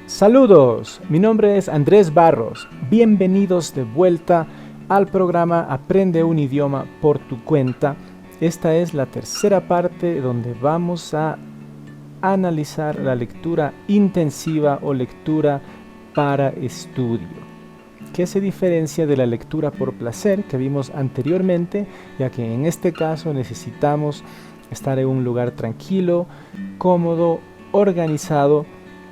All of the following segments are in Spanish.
Saludos, mi nombre es Andrés Barros. Bienvenidos de vuelta al programa Aprende un idioma por tu cuenta. Esta es la tercera parte donde vamos a analizar la lectura intensiva o lectura para estudio, que se diferencia de la lectura por placer que vimos anteriormente, ya que en este caso necesitamos estar en un lugar tranquilo, cómodo, organizado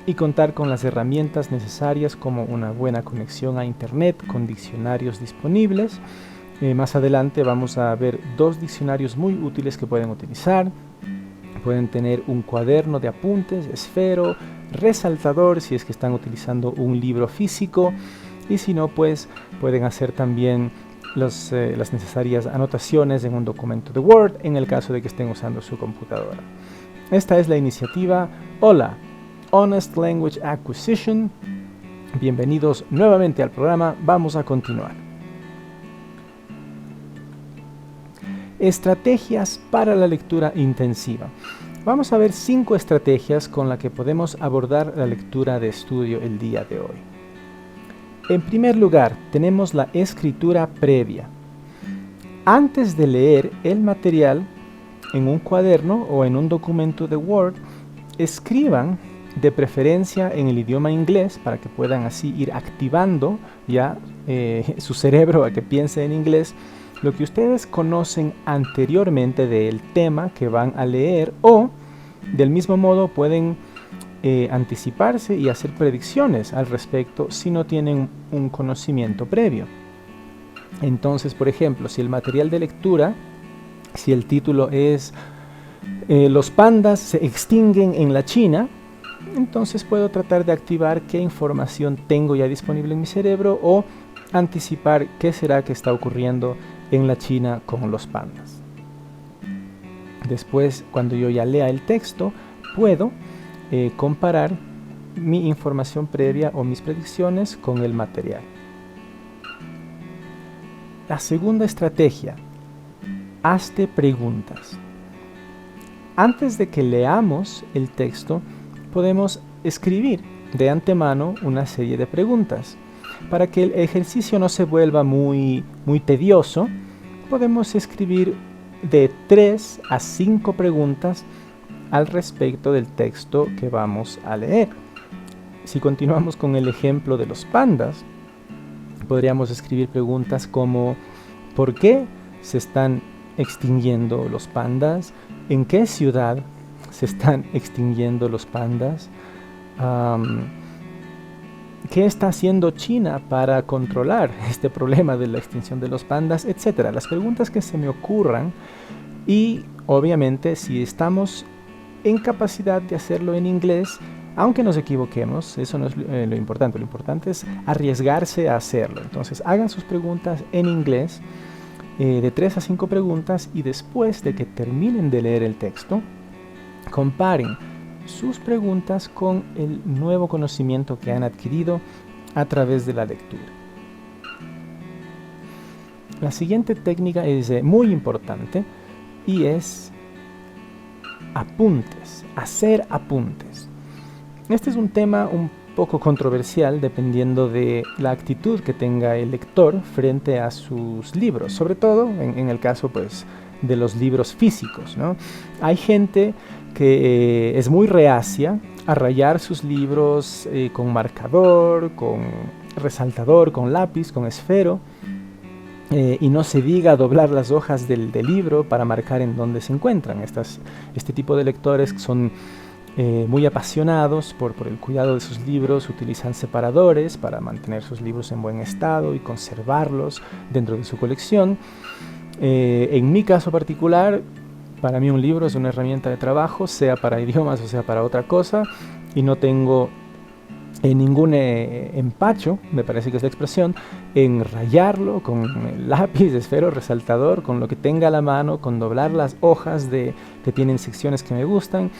y contar con las herramientas necesarias como una buena conexión a internet con diccionarios disponibles. Más adelante vamos a ver dos diccionarios muy útiles que pueden utilizar. Pueden tener un cuaderno de apuntes, esfero, resaltador si es que están utilizando un libro físico, y si no, pues pueden hacer también las necesarias anotaciones en un documento de Word en el caso de que estén usando su computadora. Esta es la iniciativa Hola, Honest Language Acquisition. Bienvenidos nuevamente al programa. Vamos a continuar. Estrategias para la lectura intensiva. Vamos a ver 5 estrategias con las que podemos abordar la lectura de estudio el día de hoy. En primer lugar, tenemos la escritura previa. Antes de leer el material en un cuaderno o en un documento de Word, escriban de preferencia en el idioma inglés para que puedan así ir activando ya su cerebro a que piense en inglés lo que ustedes conocen anteriormente del tema que van a leer, o del mismo modo pueden anticiparse y hacer predicciones al respecto si no tienen un conocimiento previo. Entonces, por ejemplo, si el material de lectura, si el título es los pandas se extinguen en la China, entonces puedo tratar de activar qué información tengo ya disponible en mi cerebro o anticipar qué será que está ocurriendo en la China con los pandas. Después, cuando yo ya lea el texto, puedo comparar mi información previa o mis predicciones con el material. La segunda estrategia: hazte preguntas. Antes de que leamos el texto, podemos escribir de antemano una serie de preguntas. Para que el ejercicio no se vuelva muy tedioso, podemos escribir de 3 a 5 preguntas al respecto del texto que vamos a leer. Si continuamos con el ejemplo de los pandas, podríamos escribir preguntas como: ¿por qué se están extinguiendo los pandas? ¿En qué ciudad se están extinguiendo los pandas? ¿Qué está haciendo China para controlar este problema de la extinción de los pandas? Etcétera. Las preguntas que se me ocurran, y obviamente si estamos en capacidad de hacerlo en inglés, aunque nos equivoquemos, eso no es lo importante. Lo importante es arriesgarse a hacerlo. Entonces hagan sus preguntas en inglés, de 3 a 5 preguntas, y después de que terminen de leer el texto, comparen sus preguntas con el nuevo conocimiento que han adquirido a través de la lectura. La siguiente técnica es muy importante y es apuntes, hacer apuntes. Este es un tema un poco controversial dependiendo de la actitud que tenga el lector frente a sus libros, sobre todo en el caso pues de los libros físicos, ¿no? Hay gente que es muy reacia a rayar sus libros con marcador, con resaltador, con lápiz, con esfero, y no se diga doblar las hojas del libro para marcar en dónde se encuentran. Este tipo de lectores son muy apasionados por el cuidado de sus libros, utilizan separadores para mantener sus libros en buen estado y conservarlos dentro de su colección. En mi caso particular, para mí un libro es una herramienta de trabajo, sea para idiomas o sea para otra cosa, y no tengo ningún empacho, me parece que es la expresión, en rayarlo con lápiz, esfero, resaltador, con lo que tenga a la mano, con doblar las hojas que tienen secciones que me gustan.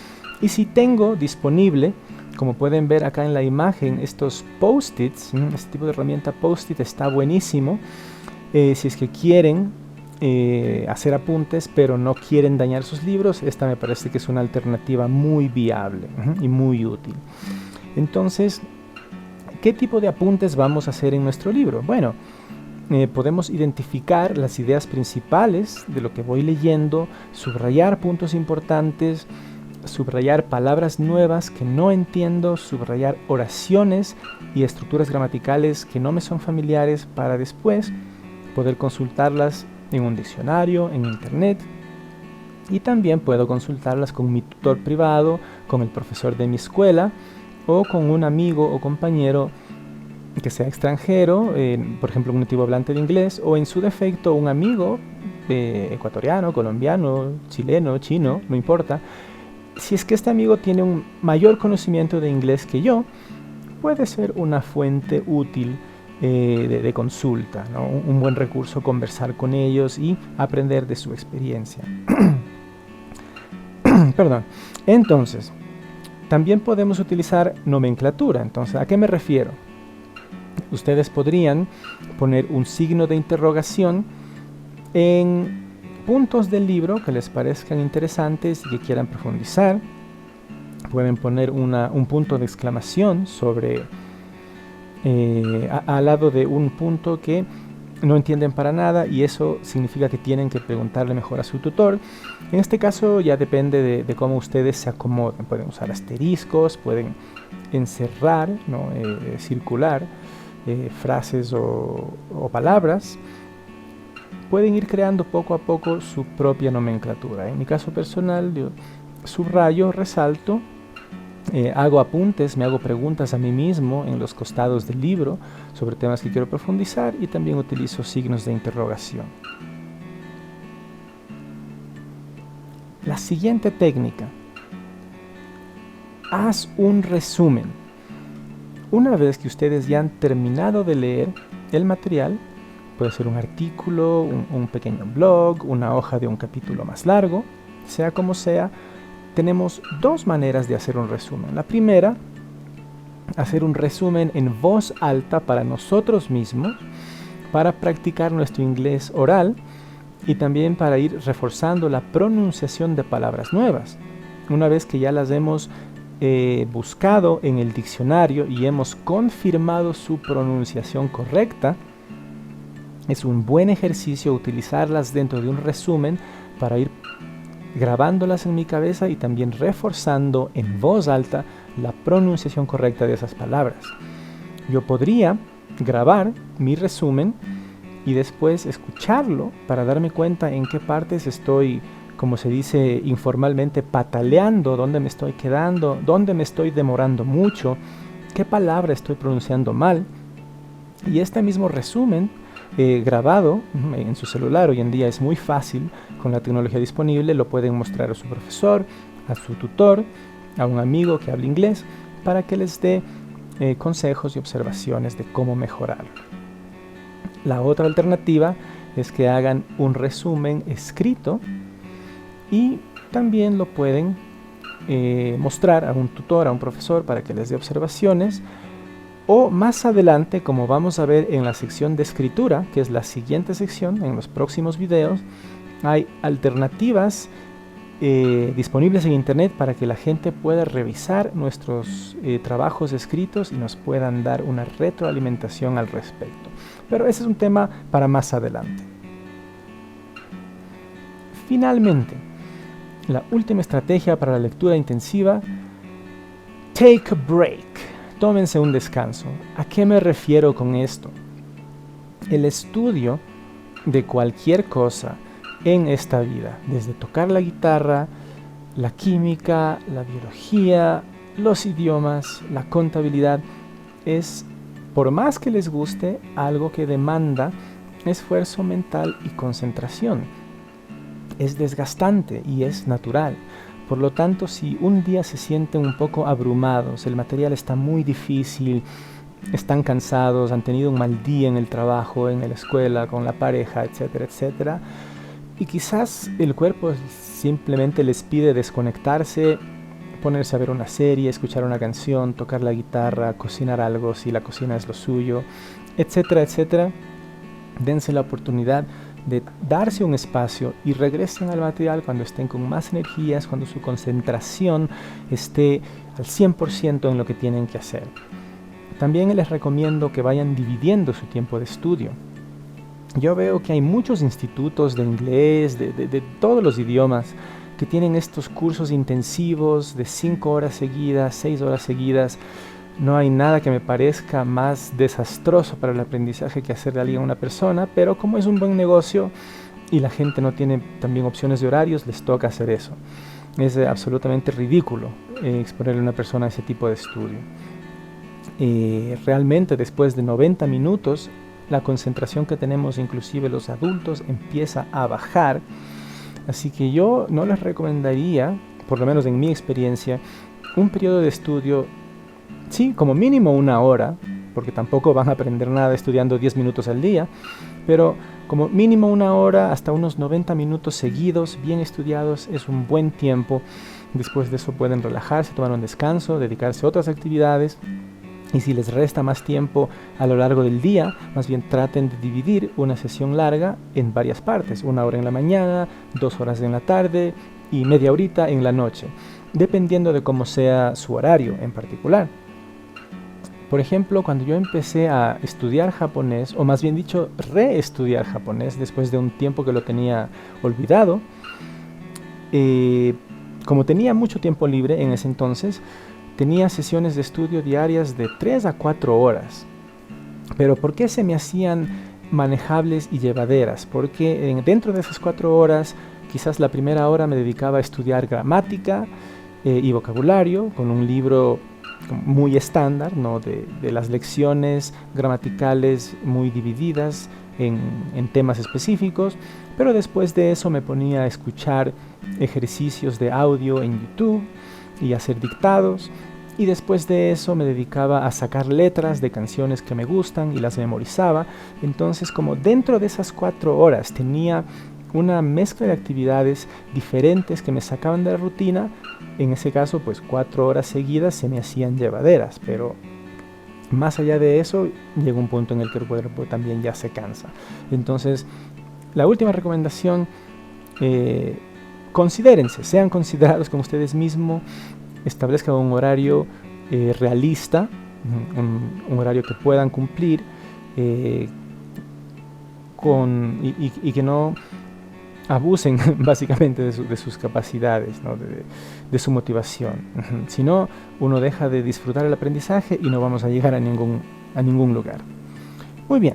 Y si tengo disponible, como pueden ver acá en la imagen, estos post-its, este tipo de herramienta post-it está buenísimo. Si es que quieren hacer apuntes pero no quieren dañar sus libros, esta me parece que es una alternativa muy viable y muy útil. Entonces, ¿qué tipo de apuntes vamos a hacer en nuestro libro? Bueno, podemos identificar las ideas principales de lo que voy leyendo, subrayar puntos importantes, subrayar palabras nuevas que no entiendo, subrayar oraciones y estructuras gramaticales que no me son familiares para después poder consultarlas en un diccionario, en internet, y también puedo consultarlas con mi tutor privado, con el profesor de mi escuela o con un amigo o compañero que sea extranjero, por ejemplo un nativo hablante de inglés, o en su defecto un amigo ecuatoriano, colombiano, chileno, chino, no importa. Si es que este amigo tiene un mayor conocimiento de inglés que yo, puede ser una fuente útil de consulta, ¿no? Un buen recurso conversar con ellos y aprender de su experiencia. Perdón. Entonces, también podemos utilizar nomenclatura. Entonces, ¿a qué me refiero? Ustedes podrían poner un signo de interrogación en puntos del libro que les parezcan interesantes y que quieran profundizar. Pueden poner un punto de exclamación sobre al lado de un punto que no entienden para nada, y eso significa que tienen que preguntarle mejor a su tutor. En este caso ya depende de cómo ustedes se acomoden. Pueden usar asteriscos, pueden encerrar, ¿no? Circular frases o palabras. Pueden ir creando poco a poco su propia nomenclatura. En mi caso personal, yo subrayo, resalto, hago apuntes, me hago preguntas a mí mismo en los costados del libro sobre temas que quiero profundizar, y también utilizo signos de interrogación. La siguiente técnica: haz un resumen. Una vez que ustedes ya han terminado de leer el material, puede ser un artículo, un pequeño blog, una hoja de un capítulo más largo, sea como sea, tenemos dos maneras de hacer un resumen. La primera, hacer un resumen en voz alta para nosotros mismos, para practicar nuestro inglés oral y también para ir reforzando la pronunciación de palabras nuevas. Una vez que ya las hemos buscado en el diccionario y hemos confirmado su pronunciación correcta, es un buen ejercicio utilizarlas dentro de un resumen para ir grabándolas en mi cabeza y también reforzando en voz alta la pronunciación correcta de esas palabras. Yo podría grabar mi resumen y después escucharlo para darme cuenta en qué partes estoy, como se dice informalmente, pataleando, dónde me estoy quedando, dónde me estoy demorando mucho, qué palabra estoy pronunciando mal. Y este mismo resumen grabado en su celular, hoy en día es muy fácil con la tecnología disponible, lo pueden mostrar a su profesor, a su tutor, a un amigo que hable inglés, para que les dé consejos y observaciones de cómo mejorarlo. La otra alternativa es que hagan un resumen escrito y también lo pueden mostrar a un tutor, a un profesor, para que les dé observaciones. O más adelante, como vamos a ver en la sección de escritura, que es la siguiente sección en los próximos videos, hay alternativas disponibles en internet para que la gente pueda revisar nuestros trabajos escritos y nos puedan dar una retroalimentación al respecto. Pero ese es un tema para más adelante. Finalmente, la última estrategia para la lectura intensiva: take a break. Tómense un descanso. ¿A qué me refiero con esto? El estudio de cualquier cosa en esta vida, desde tocar la guitarra, la química, la biología, los idiomas, la contabilidad, es, por más que les guste, algo que demanda esfuerzo mental y concentración. Es desgastante y es natural. Por lo tanto, si un día se sienten un poco abrumados, el material está muy difícil, están cansados, han tenido un mal día en el trabajo, en la escuela, con la pareja, etcétera, etcétera, y quizás el cuerpo simplemente les pide desconectarse, ponerse a ver una serie, escuchar una canción, tocar la guitarra, cocinar algo si la cocina es lo suyo, etcétera, etcétera, dense la oportunidad de darse un espacio y regresen al material cuando estén con más energías, cuando su concentración esté al 100% en lo que tienen que hacer. También les recomiendo que vayan dividiendo su tiempo de estudio. Yo veo que hay muchos institutos de inglés, de todos los idiomas, que tienen estos cursos intensivos de 5 horas seguidas, 6 horas seguidas. No hay nada que me parezca más desastroso para el aprendizaje que hacerle a alguien a una persona, pero como es un buen negocio y la gente no tiene también opciones de horarios, les toca hacer eso. Es absolutamente ridículo exponerle a una persona a ese tipo de estudio. Realmente después de 90 minutos, la concentración que tenemos inclusive los adultos empieza a bajar. Así que yo no les recomendaría, por lo menos en mi experiencia, un periodo de estudio, sí, como mínimo 1 hora, porque tampoco van a aprender nada estudiando 10 minutos al día, pero como mínimo 1 hora hasta unos 90 minutos seguidos, bien estudiados, es un buen tiempo. Después de eso pueden relajarse, tomar un descanso, dedicarse a otras actividades. Y si les resta más tiempo a lo largo del día, más bien traten de dividir una sesión larga en varias partes. 1 hora en la mañana, 2 horas en la tarde y media horita en la noche, dependiendo de cómo sea su horario en particular. Por ejemplo, cuando yo empecé a estudiar japonés, o más bien dicho, reestudiar japonés después de un tiempo que lo tenía olvidado, como tenía mucho tiempo libre en ese entonces, tenía sesiones de estudio diarias de 3 a 4 horas. Pero ¿por qué se me hacían manejables y llevaderas? Porque dentro de esas 4 horas, quizás la primera hora me dedicaba a estudiar gramática y vocabulario con un libro muy estándar, ¿no? de las lecciones gramaticales muy divididas en temas específicos. Pero después de eso me ponía a escuchar ejercicios de audio en YouTube y hacer dictados, y después de eso me dedicaba a sacar letras de canciones que me gustan y las memorizaba. Entonces, como dentro de esas 4 horas tenía una mezcla de actividades diferentes que me sacaban de la rutina, en ese caso pues 4 horas seguidas se me hacían llevaderas, pero más allá de eso llega un punto en el que el cuerpo también ya se cansa. Entonces, la última recomendación, considérense, sean considerados con ustedes mismos, establezcan un horario realista, un horario que puedan cumplir y que no abusen básicamente de sus capacidades, ¿no? de su motivación. Si no, uno deja de disfrutar el aprendizaje y no vamos a llegar a ningún lugar. Muy bien,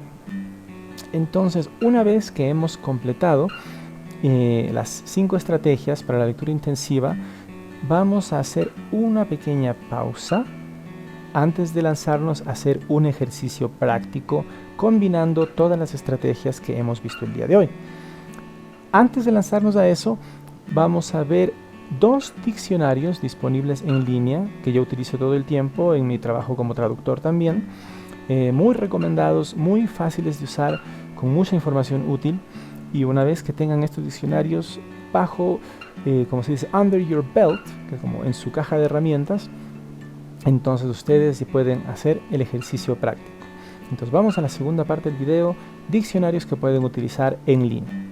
entonces una vez que hemos completado las 5 estrategias para la lectura intensiva, vamos a hacer una pequeña pausa antes de lanzarnos a hacer un ejercicio práctico combinando todas las estrategias que hemos visto el día de hoy. Antes de lanzarnos a eso, vamos a ver 2 diccionarios disponibles en línea que yo utilizo todo el tiempo en mi trabajo como traductor también, muy recomendados, muy fáciles de usar, con mucha información útil. Y una vez que tengan estos diccionarios bajo, como se dice, under your belt, que es como en su caja de herramientas, entonces ustedes sí pueden hacer el ejercicio práctico. Entonces vamos a la segunda parte del video, diccionarios que pueden utilizar en línea.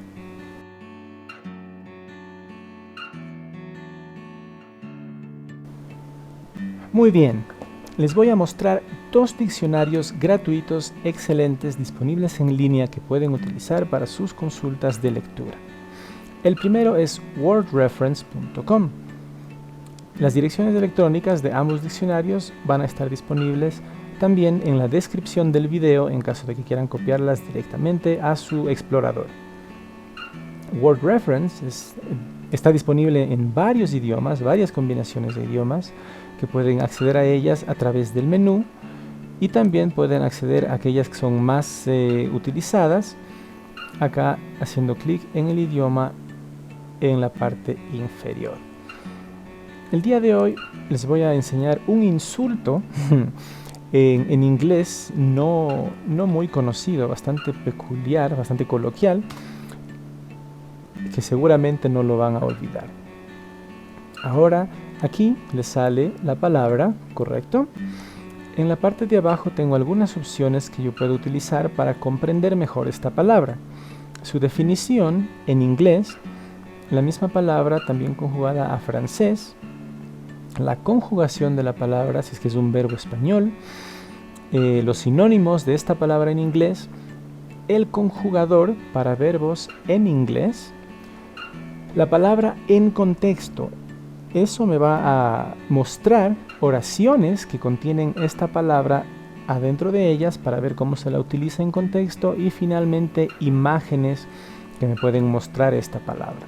Muy bien, les voy a mostrar 2 diccionarios gratuitos excelentes disponibles en línea que pueden utilizar para sus consultas de lectura. El primero es wordreference.com. Las direcciones electrónicas de ambos diccionarios van a estar disponibles también en la descripción del video en caso de que quieran copiarlas directamente a su explorador. WordReference está disponible en varios idiomas, varias combinaciones de idiomas, que pueden acceder a ellas a través del menú, y también pueden acceder a aquellas que son más utilizadas acá haciendo clic en el idioma en la parte inferior. El día de hoy les voy a enseñar un insulto en inglés no muy conocido, bastante peculiar, bastante coloquial, que seguramente no lo van a olvidar. Ahora aquí les sale la palabra, ¿correcto? En la parte de abajo tengo algunas opciones que yo puedo utilizar para comprender mejor esta palabra. Su definición en inglés, la misma palabra también conjugada a francés, la conjugación de la palabra, si es que es un verbo español, los sinónimos de esta palabra en inglés, el conjugador para verbos en inglés, la palabra en contexto. Eso me va a mostrar oraciones que contienen esta palabra adentro de ellas para ver cómo se la utiliza en contexto, y finalmente imágenes que me pueden mostrar esta palabra.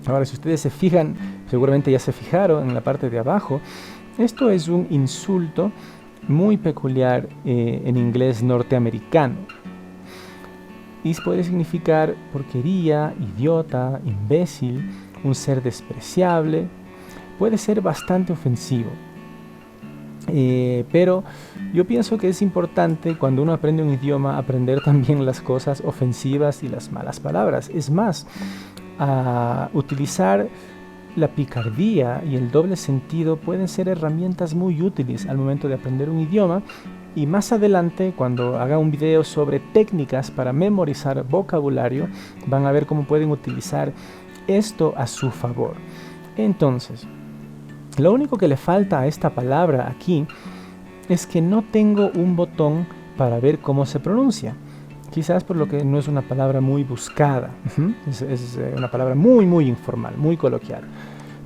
Ahora, si ustedes se fijan, seguramente ya se fijaron en la parte de abajo, esto es un insulto muy peculiar en inglés norteamericano. Y puede significar porquería, idiota, imbécil, un ser despreciable. Puede ser bastante ofensivo. Pero yo pienso que es importante, cuando uno aprende un idioma, aprender también las cosas ofensivas y las malas palabras. Es más, utilizar la picardía y el doble sentido pueden ser herramientas muy útiles al momento de aprender un idioma, y más adelante, cuando haga un video sobre técnicas para memorizar vocabulario, van a ver cómo pueden utilizar esto a su favor. Entonces, lo único que le falta a esta palabra aquí es que no tengo un botón para ver cómo se pronuncia. Quizás por lo que no es una palabra muy buscada. Es una palabra muy informal, muy coloquial.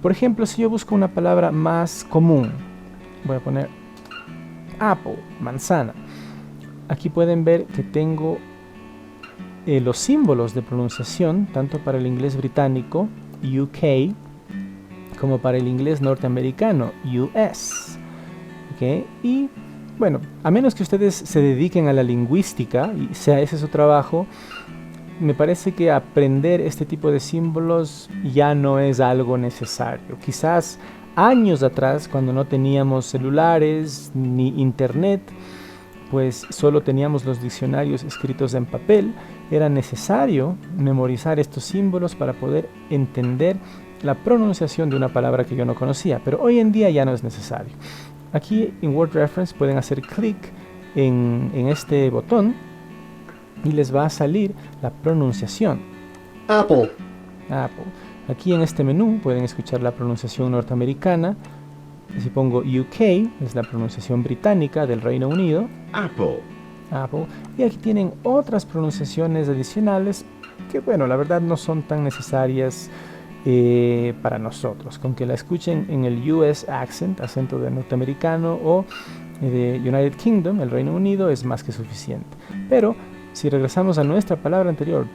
Por ejemplo, si yo busco una palabra más común, voy a poner apple, manzana. Aquí pueden ver que tengo los símbolos de pronunciación, tanto para el inglés británico, UK, como para el inglés norteamericano, US. ¿Okay? Y bueno, a menos que ustedes se dediquen a la lingüística y sea ese su trabajo, me parece que aprender este tipo de símbolos ya no es algo necesario. Quizás años atrás, cuando no teníamos celulares ni internet, pues solo teníamos los diccionarios escritos en papel, era necesario memorizar estos símbolos para poder entender la pronunciación de una palabra que yo no conocía, pero hoy en día ya no es necesario. Aquí en Word Reference pueden hacer clic en este botón y les va a salir la pronunciación. Apple. Apple. Aquí en este menú pueden escuchar la pronunciación norteamericana. Si pongo UK, es la pronunciación británica del Reino Unido. Apple. Apple. Y aquí tienen otras pronunciaciones adicionales que, bueno, la verdad no son tan necesarias para nosotros. Con que la escuchen en el US accent, acento de norteamericano, o de United Kingdom, el Reino Unido, es más que suficiente. Pero si regresamos a nuestra palabra anterior,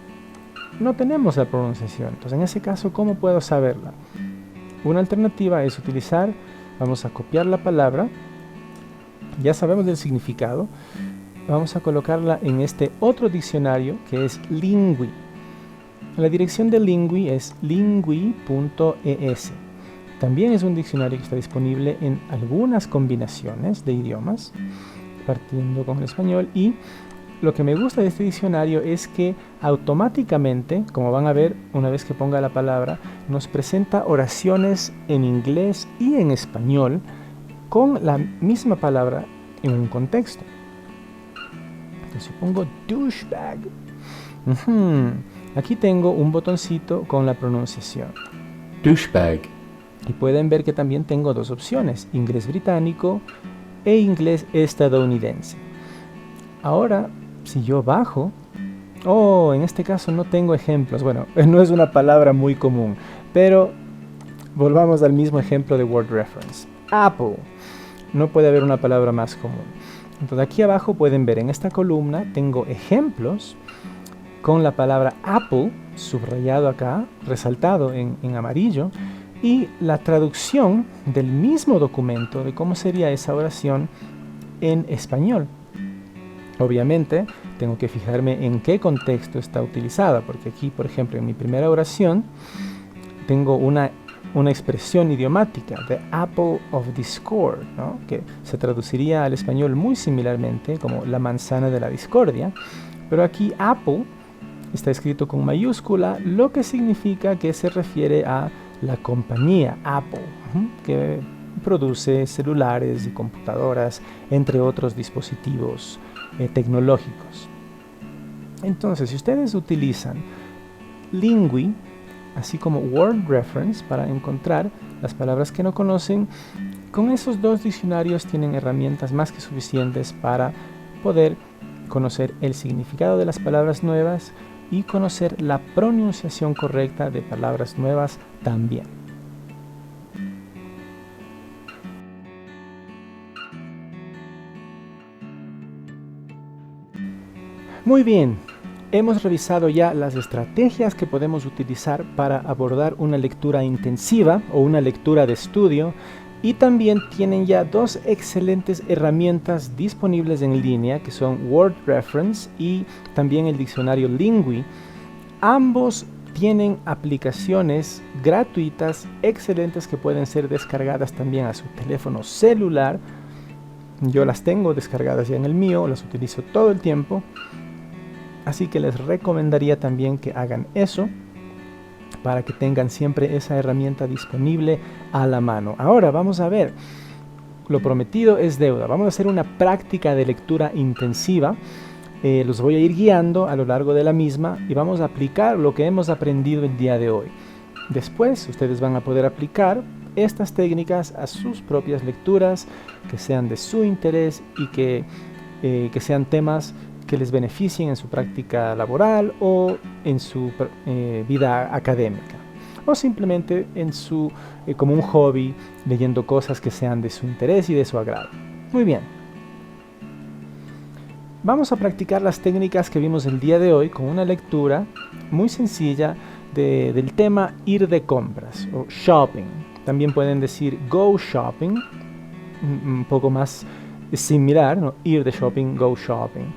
no tenemos la pronunciación. Entonces, en ese caso, ¿cómo puedo saberla? Una alternativa es utilizar, vamos a copiar la palabra, ya sabemos del significado, vamos a colocarla en este otro diccionario que es Lingui. La dirección de Lingui es lingui.es. También es un diccionario que está disponible en algunas combinaciones de idiomas, partiendo con el español, y lo que me gusta de este diccionario es que automáticamente, como van a ver una vez que ponga la palabra, nos presenta oraciones en inglés y en español con la misma palabra en un contexto. Entonces, si pongo douchebag, aquí tengo un botoncito con la pronunciación. Douchebag. Y pueden ver que también tengo dos opciones, inglés británico e inglés estadounidense. Ahora, si yo bajo, en este caso no tengo ejemplos. Bueno, no es una palabra muy común, pero volvamos al mismo ejemplo de Word Reference. Apple. No puede haber una palabra más común. Entonces aquí abajo pueden ver en esta columna tengo ejemplos con la palabra Apple subrayado acá, resaltado en amarillo, y la traducción del mismo documento de cómo sería esa oración en español. Obviamente tengo que fijarme en qué contexto está utilizada, porque aquí, por ejemplo, en mi primera oración tengo una expresión idiomática, the apple of discord, ¿no? Que se traduciría al español muy similarmente como la manzana de la discordia, pero aquí apple está escrito con mayúscula, lo que significa que se refiere a la compañía Apple, que produce celulares y computadoras, entre otros dispositivos tecnológicos. Entonces, si ustedes utilizan Lingui, así como Word Reference, para encontrar las palabras que no conocen, Con esos dos diccionarios tienen herramientas más que suficientes para poder conocer el significado de las palabras nuevas y conocer la pronunciación correcta de palabras nuevas también. Muy bien, hemos revisado ya las estrategias que podemos utilizar para abordar una lectura intensiva o una lectura de estudio, y también tienen ya dos excelentes herramientas disponibles en línea que son Word Reference y también el diccionario Lingui. Ambos tienen aplicaciones gratuitas excelentes que pueden ser descargadas también a su teléfono celular. Yo las tengo descargadas ya en el mío, las utilizo todo el tiempo, así que les recomendaría también que hagan eso para que tengan siempre esa herramienta disponible a la mano. Ahora vamos a ver, lo prometido es deuda. Vamos a hacer una práctica de lectura intensiva. Los voy a ir guiando a lo largo de la misma y vamos a aplicar lo que hemos aprendido el día de hoy. Después ustedes van a poder aplicar estas técnicas a sus propias lecturas, que sean de su interés y que sean temas que les beneficien en su práctica laboral o en su vida académica, o simplemente en su como un hobby, leyendo cosas que sean de su interés y de su agrado. Muy bien. Vamos a practicar las técnicas que vimos el día de hoy con una lectura muy sencilla del tema ir de compras o shopping. También pueden decir go shopping, un poco más similar, ¿no? Ir de shopping, go shopping.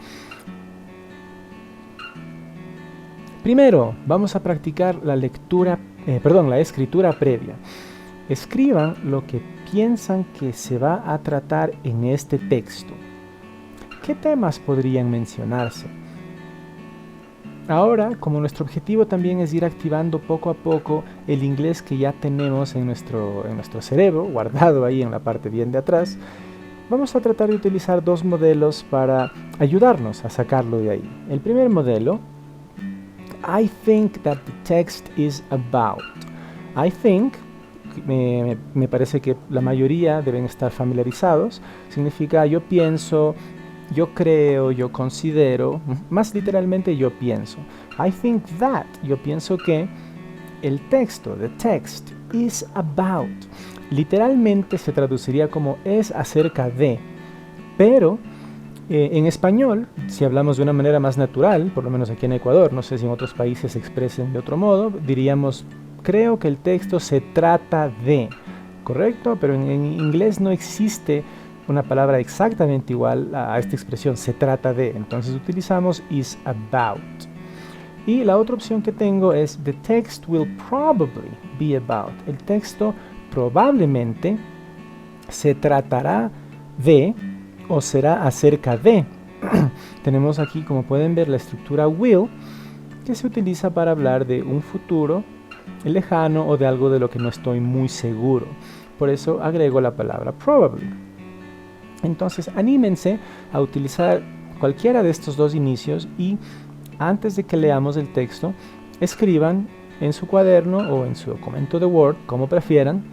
Primero, vamos a practicar la escritura previa. Escriban lo que piensan que se va a tratar en este texto. ¿Qué temas podrían mencionarse? Ahora, como nuestro objetivo también es ir activando poco a poco el inglés que ya tenemos en nuestro cerebro, guardado ahí en la parte bien de atrás, vamos a tratar de utilizar dos modelos para ayudarnos a sacarlo de ahí. El primer modelo, I think that the text is about. I think, me parece que la mayoría deben estar familiarizados, significa yo pienso, yo creo, yo considero, más literalmente yo pienso. I think that, yo pienso que el texto, the text, is about. Literalmente se traduciría como es acerca de, pero en español, si hablamos de una manera más natural, por lo menos aquí en Ecuador, no sé si en otros países se expresen de otro modo, diríamos, creo que el texto se trata de, ¿correcto? Pero en inglés no existe una palabra exactamente igual a esta expresión, se trata de, entonces utilizamos is about. Y la otra opción que tengo es the text will probably be about. El texto probablemente se tratará de o será acerca de. Tenemos aquí, como pueden ver, la estructura will, que se utiliza para hablar de un futuro lejano o de algo de lo que no estoy muy seguro. Por eso agrego la palabra probably. Entonces, anímense a utilizar cualquiera de estos dos inicios y antes de que leamos el texto, escriban en su cuaderno o en su documento de Word, como prefieran,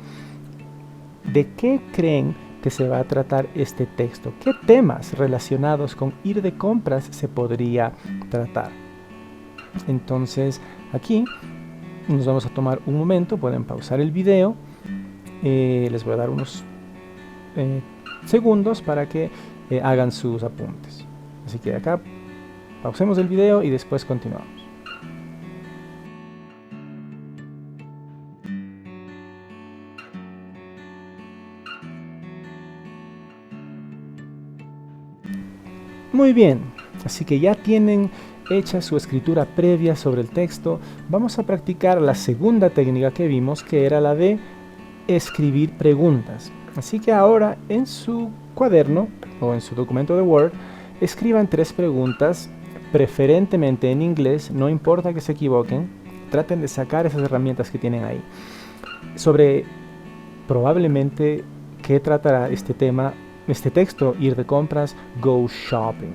de qué creen que se va a tratar este texto, qué temas relacionados con ir de compras se podría tratar. Entonces, aquí nos vamos a tomar un momento, pueden pausar el video, les voy a dar unos segundos para que hagan sus apuntes. Así que acá pausemos el video y después continuamos. Muy bien, así que ya tienen hecha su escritura previa sobre el texto. Vamos a practicar la segunda técnica que vimos, que era la de escribir preguntas. Así que ahora en su cuaderno o en su documento de Word, escriban 3 preguntas, preferentemente en inglés, no importa que se equivoquen, traten de sacar esas herramientas que tienen ahí. Sobre probablemente qué tratará este tema, este texto, ir de compras, go shopping.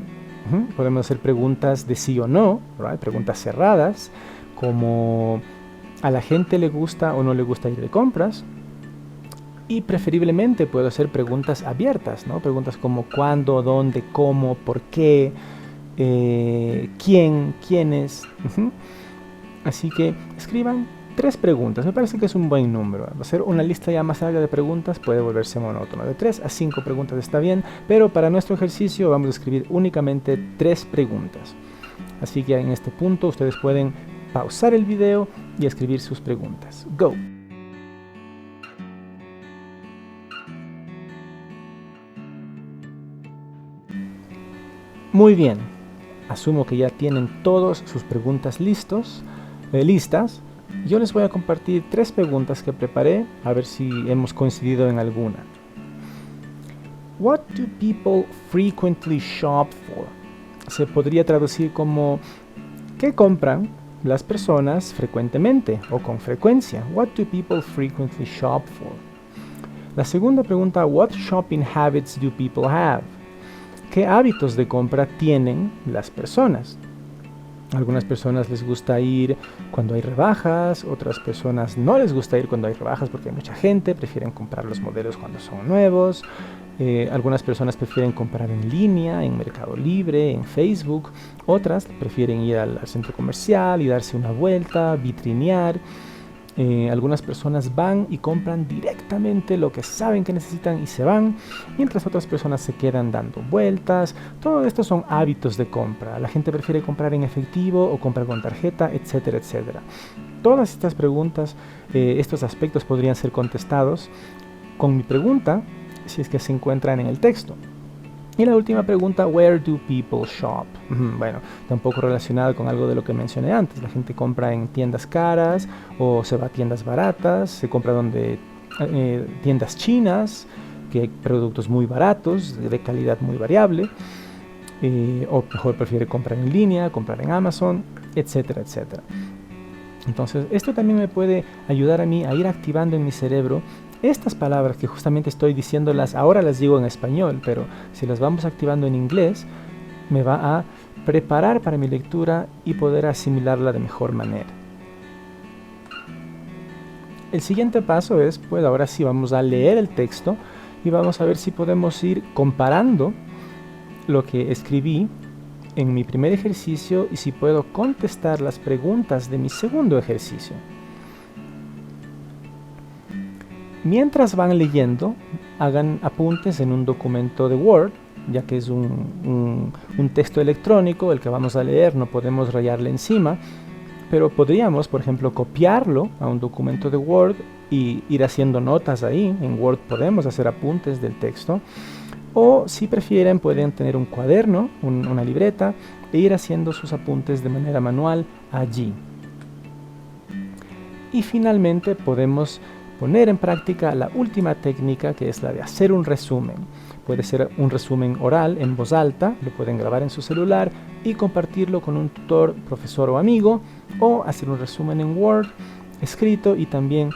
Podemos hacer preguntas de sí o no, ¿right? Preguntas cerradas, como ¿a la gente le gusta o no le gusta ir de compras? Y preferiblemente puedo hacer preguntas abiertas, ¿no? Preguntas como cuándo, dónde, cómo, por qué, quién, quiénes. Así que escriban 3 preguntas, me parece que es un buen número. Hacer una lista ya más larga de preguntas puede volverse monótono. De 3 a 5 preguntas está bien, pero para nuestro ejercicio vamos a escribir únicamente 3 preguntas. Así que en este punto ustedes pueden pausar el video y escribir sus preguntas. Go! Muy bien, asumo que ya tienen todas sus preguntas listas. Yo les voy a compartir 3 preguntas que preparé, a ver si hemos coincidido en alguna. What do people frequently shop for? Se podría traducir como ¿qué compran las personas frecuentemente o con frecuencia? What do people frequently shop for? La segunda pregunta, what shopping habits do people have? ¿Qué hábitos de compra tienen las personas? Algunas personas les gusta ir cuando hay rebajas, otras personas no les gusta ir cuando hay rebajas porque hay mucha gente, prefieren comprar los modelos cuando son nuevos. Algunas personas prefieren comprar en línea, en Mercado Libre, en Facebook. Otras prefieren ir al centro comercial y darse una vuelta, vitrinear. Algunas personas van y compran directamente lo que saben que necesitan y se van, mientras otras personas se quedan dando vueltas. Todo esto son hábitos de compra. La gente prefiere comprar en efectivo o comprar con tarjeta, etcétera, etcétera. Todas estas preguntas, estos aspectos podrían ser contestados con mi pregunta, si es que se encuentran en el texto. Y la última pregunta, where do people shop? Bueno, está un poco relacionado con algo de lo que mencioné antes. La gente compra en tiendas caras o se va a tiendas baratas, se compra donde tiendas chinas, que hay productos muy baratos, de calidad muy variable, o mejor prefiere comprar en línea, comprar en Amazon, etcétera, etcétera. Entonces, esto también me puede ayudar a mí a ir activando en mi cerebro estas palabras que justamente estoy diciéndolas, ahora las digo en español, pero si las vamos activando en inglés, me va a preparar para mi lectura y poder asimilarla de mejor manera. El siguiente paso es, pues ahora sí vamos a leer el texto y vamos a ver si podemos ir comparando lo que escribí en mi primer ejercicio y si puedo contestar las preguntas de mi segundo ejercicio. Mientras van leyendo, hagan apuntes en un documento de Word, ya que es un texto electrónico, el que vamos a leer, no podemos rayarle encima, pero podríamos, por ejemplo, copiarlo a un documento de Word y ir haciendo notas ahí. En Word podemos hacer apuntes del texto, o si prefieren pueden tener un cuaderno, una libreta, e ir haciendo sus apuntes de manera manual allí. Y finalmente podemos poner en práctica la última técnica, que es la de hacer un resumen. Puede ser un resumen oral en voz alta, lo pueden grabar en su celular y compartirlo con un tutor, profesor o amigo, o hacer un resumen en Word escrito y también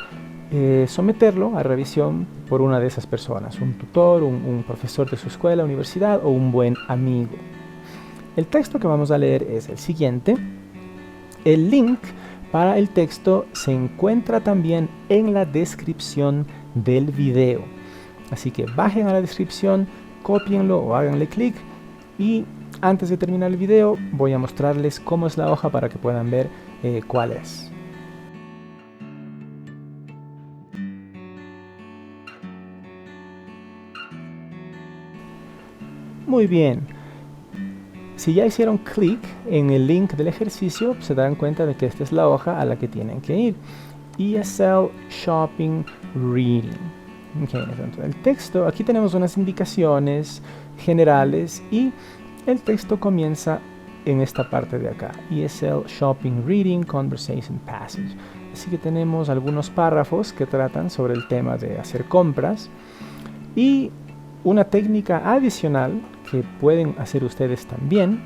someterlo a revisión por una de esas personas, un tutor, un profesor de su escuela, universidad o un buen amigo. El texto que vamos a leer es el siguiente. El link para el texto se encuentra también en la descripción del video. Así que bajen a la descripción, cópienlo o háganle clic y antes de terminar el video voy a mostrarles cómo es la hoja para que puedan ver cuál es. Muy bien. Si ya hicieron clic en el link del ejercicio, se darán cuenta de que esta es la hoja a la que tienen que ir. ESL Shopping Reading. Okay, entonces el texto, aquí tenemos unas indicaciones generales y el texto comienza en esta parte de acá. ESL Shopping Reading Conversation Passage. Así que tenemos algunos párrafos que tratan sobre el tema de hacer compras y una técnica adicional que pueden hacer ustedes también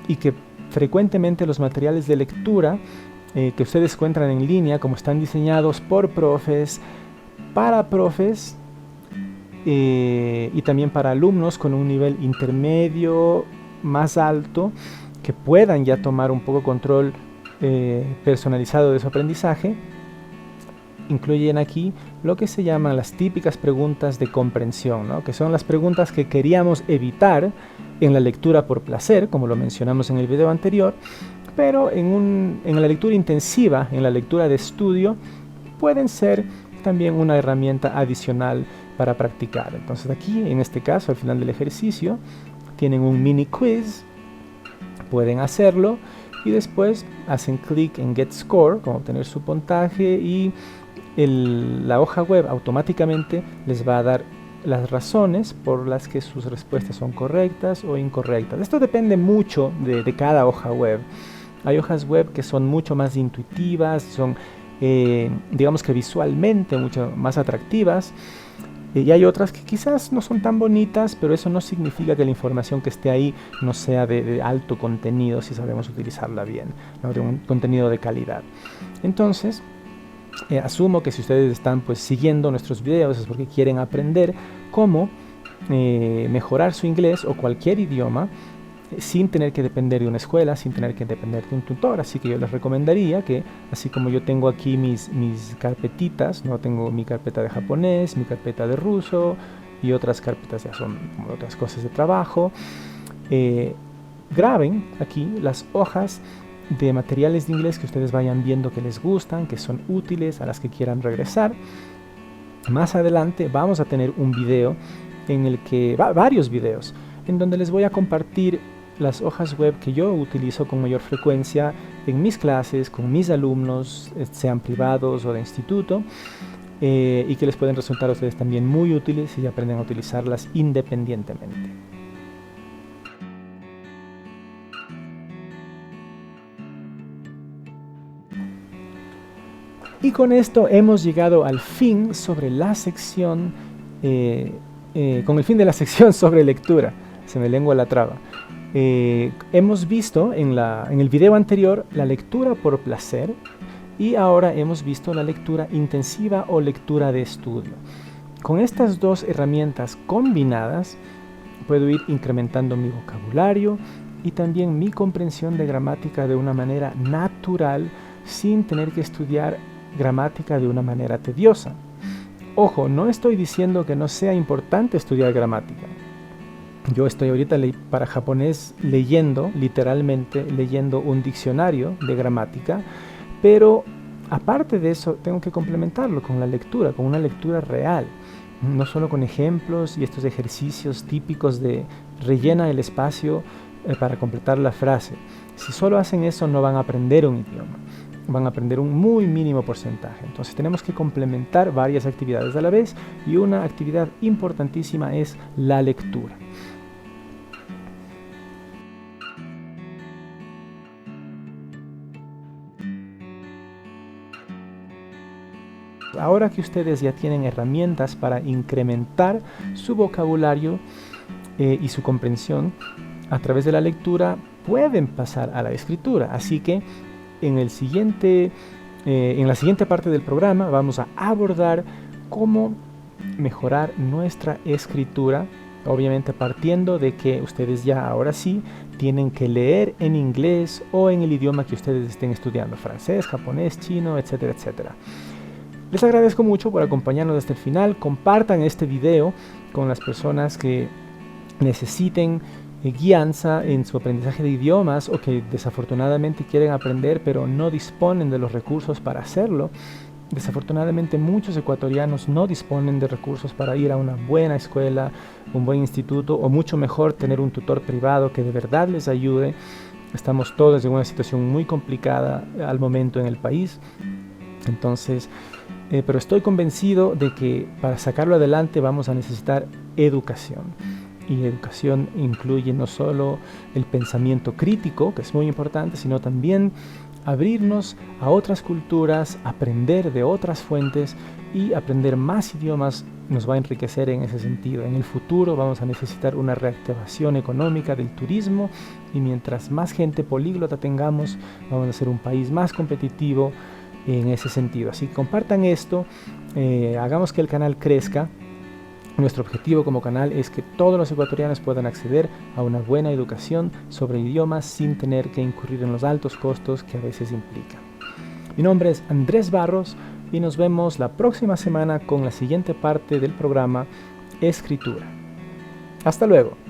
y que frecuentemente los materiales de lectura que ustedes encuentran en línea, como están diseñados por profes, para profes y también para alumnos con un nivel intermedio más alto, que puedan ya tomar un poco control personalizado de su aprendizaje, incluyen aquí lo que se llaman las típicas preguntas de comprensión, ¿no? Que son las preguntas que queríamos evitar en la lectura por placer, como lo mencionamos en el video anterior, pero en la lectura intensiva, en la lectura de estudio, pueden ser también una herramienta adicional para practicar. Entonces aquí, en este caso, al final del ejercicio, tienen un mini quiz, pueden hacerlo y después hacen clic en Get Score, como obtener su puntaje, y la hoja web automáticamente les va a dar las razones por las que sus respuestas son correctas o incorrectas. Esto depende mucho de cada hoja web. Hay hojas web que son mucho más intuitivas, son digamos que visualmente mucho más atractivas, y hay otras que quizás no son tan bonitas, pero eso no significa que la información que esté ahí no sea de alto contenido si sabemos utilizarla bien, ¿no? De un contenido de calidad. Entonces, asumo que si ustedes están pues siguiendo nuestros videos es porque quieren aprender cómo mejorar su inglés o cualquier idioma sin tener que depender de una escuela, sin tener que depender de un tutor. Así que yo les recomendaría que, así como yo tengo aquí mis carpetitas, ¿no? Tengo mi carpeta de japonés, mi carpeta de ruso y otras carpetas ya son como otras cosas de trabajo, graben aquí las hojas de materiales de inglés que ustedes vayan viendo que les gustan, que son útiles, a las que quieran regresar. Más adelante vamos a tener un video en el que, varios videos, en donde les voy a compartir las hojas web que yo utilizo con mayor frecuencia en mis clases, con mis alumnos, sean privados o de instituto, y que les pueden resultar a ustedes también muy útiles si aprenden a utilizarlas independientemente. Y con esto hemos llegado al fin sobre la sección, con el fin de la sección sobre lectura. Se me lengua la traba. Hemos visto en el video anterior la lectura por placer y ahora hemos visto la lectura intensiva o lectura de estudio. Con estas dos herramientas combinadas puedo ir incrementando mi vocabulario y también mi comprensión de gramática de una manera natural sin tener que estudiar gramática de una manera tediosa. Ojo, no estoy diciendo que no sea importante estudiar gramática. Yo estoy ahorita para japonés literalmente leyendo un diccionario de gramática, pero aparte de eso tengo que complementarlo con la lectura, con una lectura real, no solo con ejemplos y estos ejercicios típicos de rellena el espacio para completar la frase. Si solo hacen eso no van a aprender un idioma, van a aprender un muy mínimo porcentaje. Entonces tenemos que complementar varias actividades a la vez y una actividad importantísima es la lectura. Ahora que ustedes ya tienen herramientas para incrementar su vocabulario y su comprensión a través de la lectura, pueden pasar a la escritura. Así que en la siguiente parte del programa vamos a abordar cómo mejorar nuestra escritura, obviamente partiendo de que ustedes ya ahora sí tienen que leer en inglés o en el idioma que ustedes estén estudiando, francés, japonés, chino, etcétera, etcétera. Les agradezco mucho por acompañarnos hasta el final. Compartan este video con las personas que necesiten guianza en su aprendizaje de idiomas o que desafortunadamente quieren aprender pero no disponen de los recursos para hacerlo. Desafortunadamente muchos ecuatorianos no disponen de recursos para ir a una buena escuela, un buen instituto o mucho mejor tener un tutor privado que de verdad les ayude. Estamos todos en una situación muy complicada al momento en el país. Entonces, pero estoy convencido de que para sacarlo adelante vamos a necesitar educación. Y educación incluye no solo el pensamiento crítico, que es muy importante, sino también abrirnos a otras culturas, aprender de otras fuentes y aprender más idiomas nos va a enriquecer en ese sentido. En el futuro vamos a necesitar una reactivación económica del turismo y mientras más gente políglota tengamos, vamos a ser un país más competitivo en ese sentido. Así que compartan esto, hagamos que el canal crezca. Nuestro objetivo como canal es que todos los ecuatorianos puedan acceder a una buena educación sobre idiomas sin tener que incurrir en los altos costos que a veces implican. Mi nombre es Andrés Barros, y nos vemos la próxima semana con la siguiente parte del programa Escritura. Hasta luego.